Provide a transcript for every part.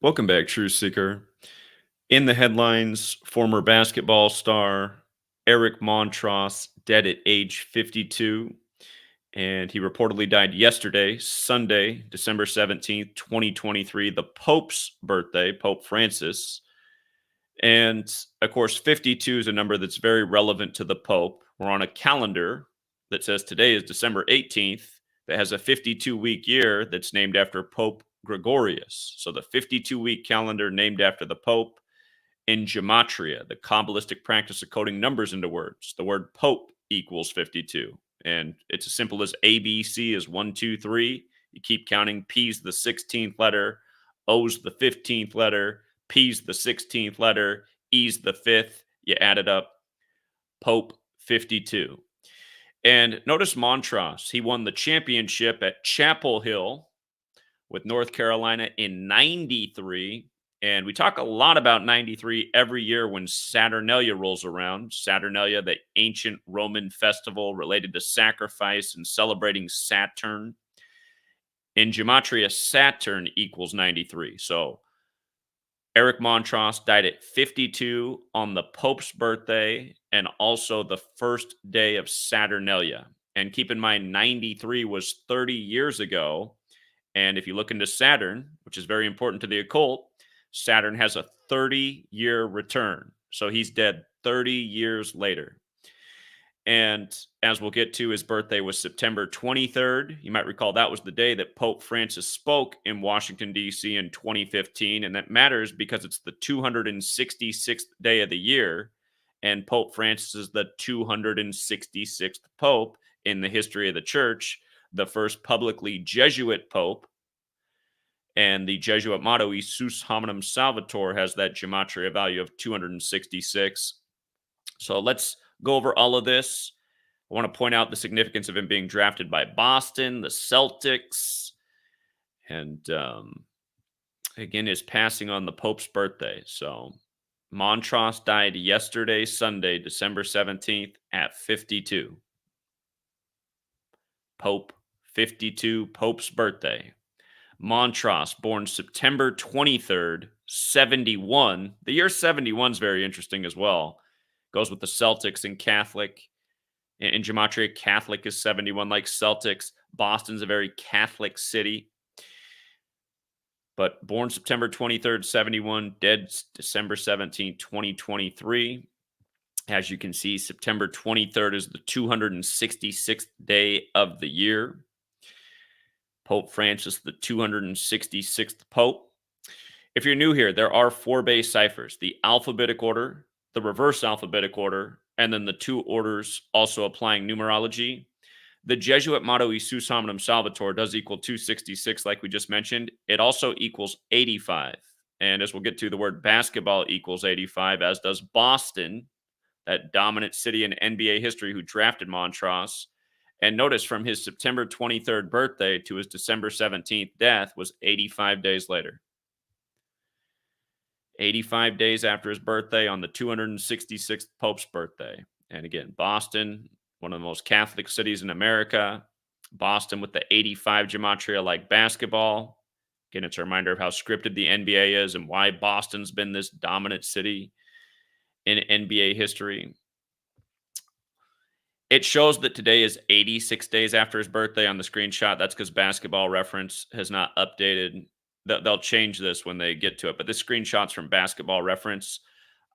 Welcome back, True Seeker. In the headlines, former basketball star Eric Montross dead at age 52, and he reportedly died yesterday, Sunday, December 17th, 2023, the Pope's birthday, Pope Francis. And of course, 52 is a number that's very relevant to the Pope. We're on a calendar that says today is December 18th, that has a 52-week year that's named after Pope Gregorius. So the 52-week calendar named after the Pope. In Gematria, the Kabbalistic practice of coding numbers into words, the word Pope equals 52. And it's as simple as ABC is 1, 2, 3. You keep counting. P's the 16th letter, O's the 15th letter, P's the 16th letter, E's the 5th. You add it up. Pope 52. And notice Montross. He won the championship at Chapel Hill with North Carolina in 93. And we talk a lot about 93 every year when Saturnalia rolls around. Saturnalia, the ancient Roman festival related to sacrifice and celebrating Saturn. In Gematria, Saturn equals 93. So Eric Montross died at 52 on the Pope's birthday and also the first day of Saturnalia. And keep in mind, 93 was 30 years ago. And if you look into Saturn, which is very important to the occult, Saturn has a 30-year return. So he's dead 30 years later. And as we'll get to, his birthday was September 23rd. You might recall that was the day that Pope Francis spoke in Washington, D.C. in 2015. And that matters because it's the 266th day of the year. And Pope Francis is the 266th Pope in the history of the church, the first publicly Jesuit Pope. And the Jesuit motto, Ius Hominum Salvator, has that gematria value of 266. So let's go over all of this. I want to point out the significance of him being drafted by Boston, the Celtics, and again, his passing on the Pope's birthday. So Montross died yesterday, Sunday, December 17th at 52. Pope 52, Pope's birthday. Montross, born September 23rd, 71. The year 71 is very interesting as well. Goes with the Celtics and Catholic. In Gematria, Catholic is 71 like Celtics. Boston's a very Catholic city. But born September 23rd, 71. Dead December 17th, 2023. As you can see, September 23rd is the 266th day of the year. Pope Francis, the 266th Pope. If you're new here, there are 4 base ciphers: the alphabetic order, the reverse alphabetic order, and then the 2 orders also applying numerology. The Jesuit motto, Ius Hominum Salvator, does equal 266, like we just mentioned. It also equals 85. And as we'll get to, the word basketball equals 85, as does Boston, that dominant city in NBA history who drafted Montross. And notice, from his September 23rd birthday to his December 17th death was 85 days later. 85 days after his birthday on the 266th Pope's birthday. And again, Boston, one of the most Catholic cities in America. Boston with the 85 gematria like basketball. Again, it's a reminder of how scripted the NBA is and why Boston's been this dominant city in NBA history. It shows that today is 86 days after his birthday on the screenshot. That's because Basketball Reference has not updated. They'll change this when they get to it. But this screenshot's from Basketball Reference.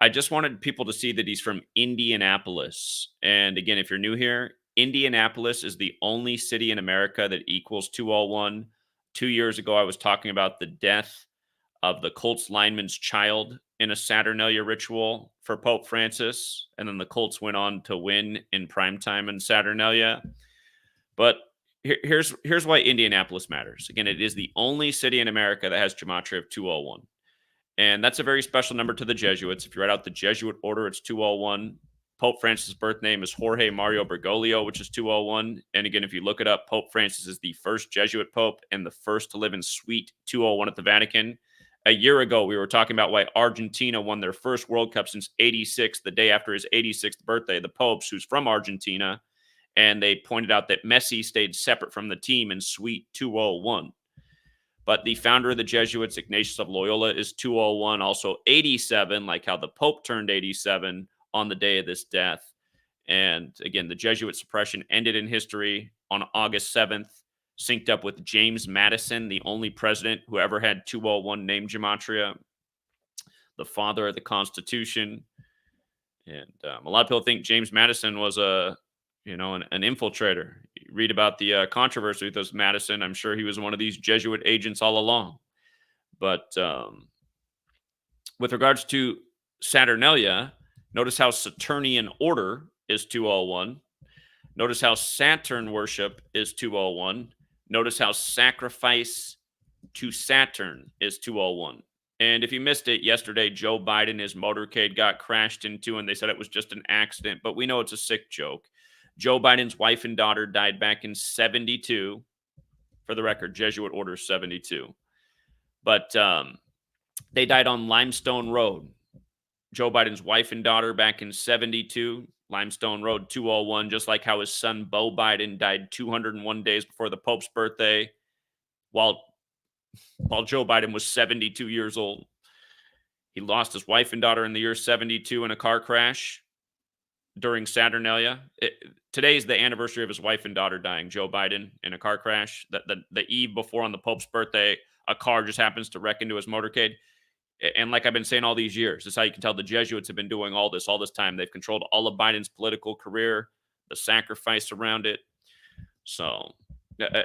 I just wanted people to see that he's from Indianapolis. And again, if you're new here, Indianapolis is the only city in America that equals 201. 2 years ago, I was talking about the death of the Colts lineman's child in a Saturnalia ritual for Pope Francis. And then the Colts went on to win in primetime in Saturnalia. But here's why Indianapolis matters. Again, it is the only city in America that has gematria of 201. And that's a very special number to the Jesuits. If you write out the Jesuit order, it's 201. Pope Francis' birth name is Jorge Mario Bergoglio, which is 201. And again, if you look it up, Pope Francis is the first Jesuit pope and the first to live in Suite 201 at the Vatican. A year ago, we were talking about why Argentina won their first World Cup since 86, the day after his 86th birthday. The Pope's, who's from Argentina, and they pointed out that Messi stayed separate from the team in Suite 201. But the founder of the Jesuits, Ignatius of Loyola, is 201, also 87, like how the Pope turned 87 on the day of this death. And again, the Jesuit suppression ended in history on August 7th, synced up with James Madison, the only president who ever had 201 named gematria, the father of the Constitution. And a lot of people think James Madison was an infiltrator. You read about the controversy with this Madison. I'm sure he was one of these Jesuit agents all along. But with regards to Saturnalia, notice how Saturnian order is 201. Notice how Saturn worship is 201. Notice how sacrifice to Saturn is 201. And if you missed it yesterday, Joe Biden, his motorcade got crashed into, and they said it was just an accident, but we know it's a sick joke. Joe Biden's wife and daughter died back in 72. For the record, Jesuit order 72. But they died on Limestone Road. Joe Biden's wife and daughter back in 72, Limestone Road 201, just like how his son Beau Biden died 201 days before the Pope's birthday, while Joe Biden was 72 years old. He lost his wife and daughter in the year 72 in a car crash during Saturnalia. Today is the anniversary of his wife and daughter dying, Joe Biden, in a car crash. The eve before on the Pope's birthday, a car just happens to wreck into his motorcade. And like I've been saying all these years, this is how you can tell the Jesuits have been doing all this time. They've controlled all of Biden's political career, the sacrifice around it. So,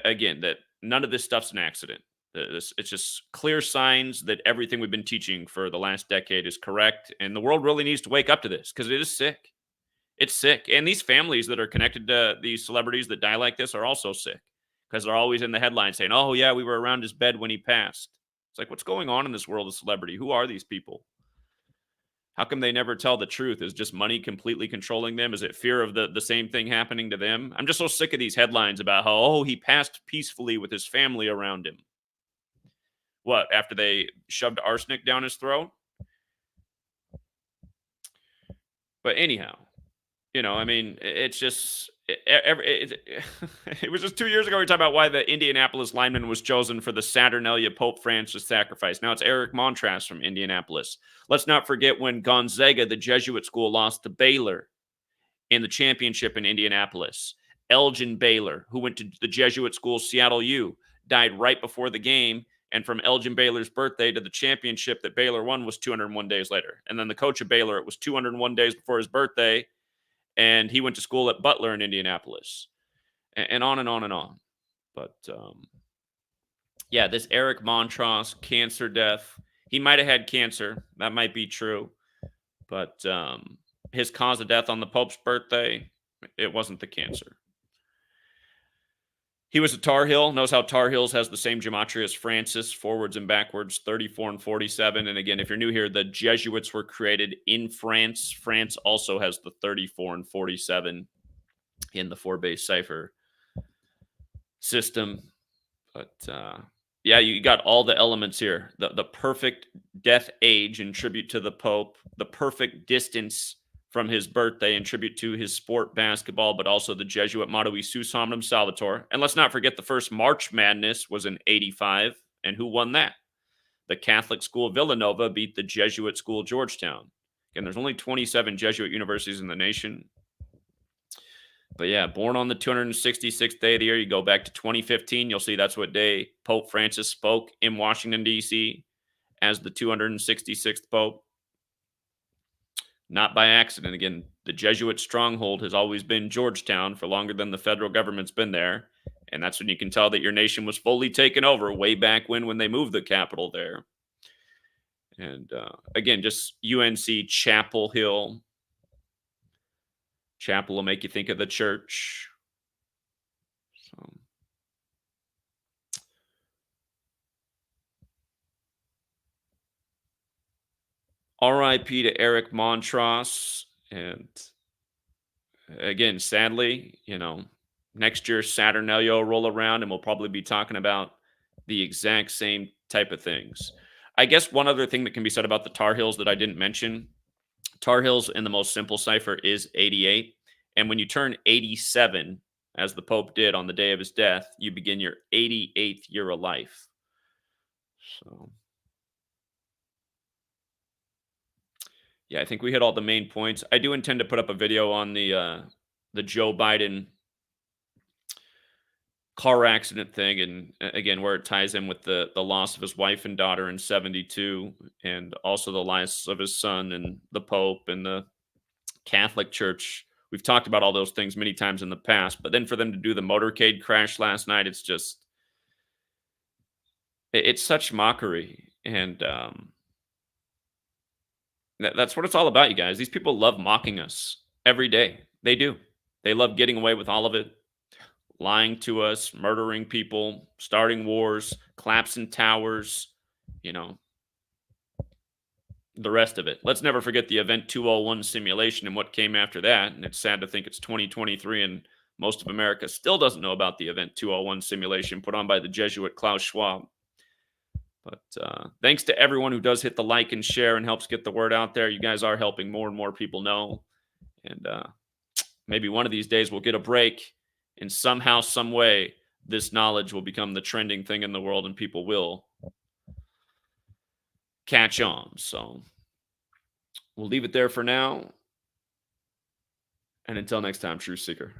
again, that none of this stuff's an accident. It's just clear signs that everything we've been teaching for the last decade is correct. And the world really needs to wake up to this because it is sick. It's sick. And these families that are connected to these celebrities that die like this are also sick because they're always in the headlines saying, oh, yeah, we were around his bed when he passed. It's like, what's going on in this world of celebrity? Who are these people? How come they never tell the truth? Is just money completely controlling them? Is it fear of the same thing happening to them? I'm just so sick of these headlines about how, oh, he passed peacefully with his family around him. What, after they shoved arsenic down his throat? But anyhow, it's just, it was just 2 years ago we talked about why the Indianapolis lineman was chosen for the Saturnalia Pope Francis sacrifice. Now it's Eric Montross from Indianapolis. Let's not forget when Gonzaga, the Jesuit school, lost to Baylor in the championship in Indianapolis. Elgin Baylor, who went to the Jesuit school Seattle U, died right before the game. And from Elgin Baylor's birthday to the championship that Baylor won was 201 days later. And then the coach of Baylor, it was 201 days before his birthday. And he went to school at Butler in Indianapolis, and on and on and on. But, yeah, this Eric Montross cancer death, he might have had cancer. That might be true. But his cause of death on the Pope's birthday, it wasn't the cancer. He was a Tar Heel. Knows how Tar Heels has the same gematria as Francis, forwards and backwards, 34 and 47. And again, if you're new here, the Jesuits were created in France. France also has the 34 and 47 in the 4-base cipher system. But yeah, you got all the elements here. The perfect death age in tribute to the Pope, the perfect distance from his birthday in tribute to his sport, basketball, but also the Jesuit motto, Isus Hominum Salvator. And let's not forget the first March Madness was in 85. And who won that? The Catholic school Villanova beat the Jesuit school Georgetown. Again, there's only 27 Jesuit universities in the nation. But yeah, born on the 266th day of the year, you go back to 2015, you'll see that's what day Pope Francis spoke in Washington, D.C. as the 266th Pope. Not by accident. Again, the Jesuit stronghold has always been Georgetown for longer than the federal government's been there. And that's when you can tell that your nation was fully taken over way back when they moved the capital there. And again, just UNC Chapel Hill. Chapel will make you think of the church. So. R.I.P. to Eric Montross. And again, sadly, next year Saturnalia will roll around and we'll probably be talking about the exact same type of things. I guess one other thing that can be said about the Tar Heels that I didn't mention, Tar Heels in the most simple cipher is 88. And when you turn 87, as the Pope did on the day of his death, you begin your 88th year of life. So, yeah, I think we hit all the main points. I do intend to put up a video on the Joe Biden car accident thing, and again, where it ties in with the loss of his wife and daughter in 72, and also the loss of his son and the Pope and the Catholic Church. We've talked about all those things many times in the past, but then for them to do the motorcade crash last night, it's just it's such mockery, and that's what it's all about, you guys. These people love mocking us every day. They do. They love getting away with all of it, lying to us, murdering people, starting wars, collapsing towers, you know, the rest of it. Let's never forget the Event 201 simulation and what came after that. And it's sad to think it's 2023 and most of America still doesn't know about the Event 201 simulation put on by the Jesuit Klaus Schwab. But thanks to everyone who does hit the like and share and helps get the word out there. You guys are helping more and more people know. And maybe one of these days we'll get a break, and somehow, some way, this knowledge will become the trending thing in the world and people will catch on. So we'll leave it there for now. And until next time, Truth Seeker.